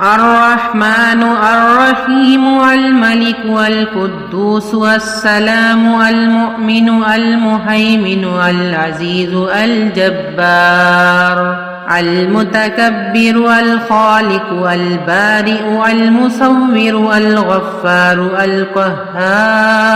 الرحمن الرحيم الملك القدوس السلام المؤمن المهيمن العزيز الجبار المتكبر الخالق البارئ المصور الغفار القهار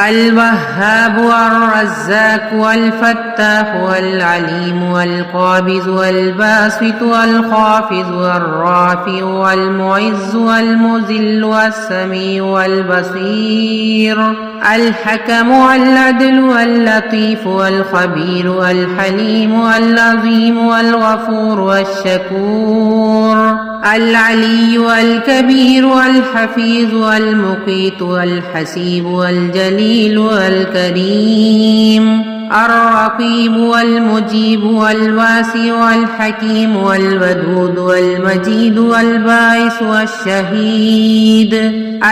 الوهاب الرزاق الفتاح العليم القابض الباسط الخافض الرافع المعز المذل السميع البصير الحكم العدل اللطيف الخبير الحليم العظيم الغفور الشكور العلي الكبير الحفيظ المقيت الحسيب الجليل الكريم الرقيب والمجيب الواسع الحكيم الودود والمجيد والباعث والشهيد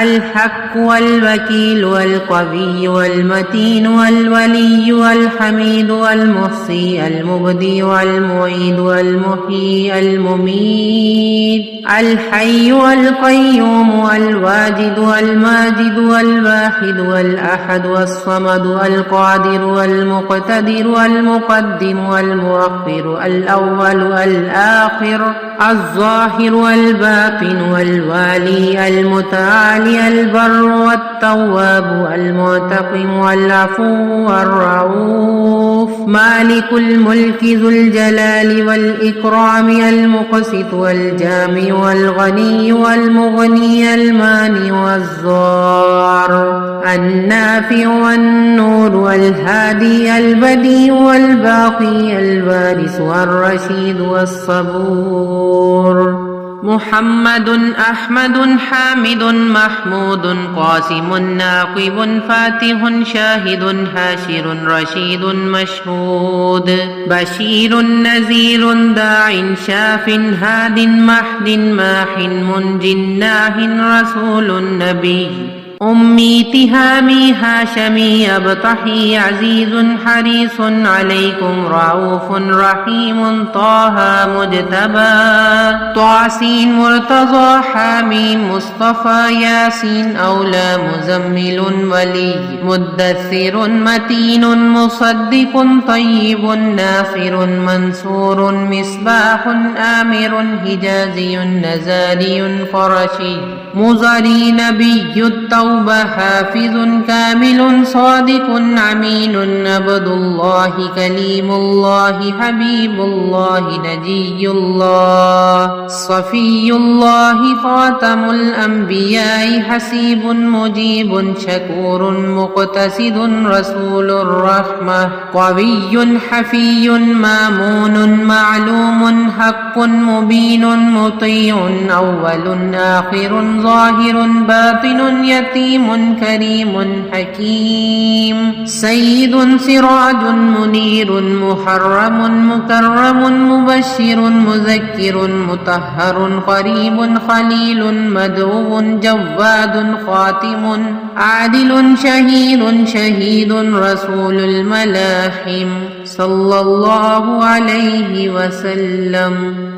الحق والوكيل والقوي والمتين والولي والحميد والمحصي المبدي والمعيد والمحيي المميت الحي والقيوم الواجد والماجد والواحد والأحد والصمد القادر والمقتدر والمقدم والمؤخر الأول والآخر الظاهر والباطن والوالي المتعالي البر والتواب المنتقم والعفو والرؤوف مالك الملك ذو الجلال والإكرام المقسط والجامع والغني والمغني المانع والضار النافع والنور والهادي البديع والباقي الوارث والرشيد والصبور محمد أحمد حامد محمود قاسم ناقب فاتح شاهد هاشر رشيد مشهود بشير نذير داع شاف هاد محد ماح منج ناه رسول النبي أمي تهامي هاشمي أبطحي عزيز حريص عليكم رؤوف رحيم طه مجتبى طاسين مرتضى حاميم مصطفى ياسين أولى مزمل ولي مدثر متين مصدق طيب ناصر منصور مصباح آمر هجازي نزاري قرشي مزري نبي التوبة حافظ كامل صادق أمين عبد الله كليم الله حبيب الله نجي الله صفي الله خاتم الأنبياء حسيب مجيب شكور مقتصد رسول الرحمة قوي حفي مامون معلوم حق مبين مطيع أول آخر ظاهر باطن يتيم كريم حكيم سيد سراج منير محرم مكرم مبشر مذكر مطهر قريب خليل مدعو جواد خاتم عادل شهير شهيد رسول الملاحم صلى الله عليه وسلم.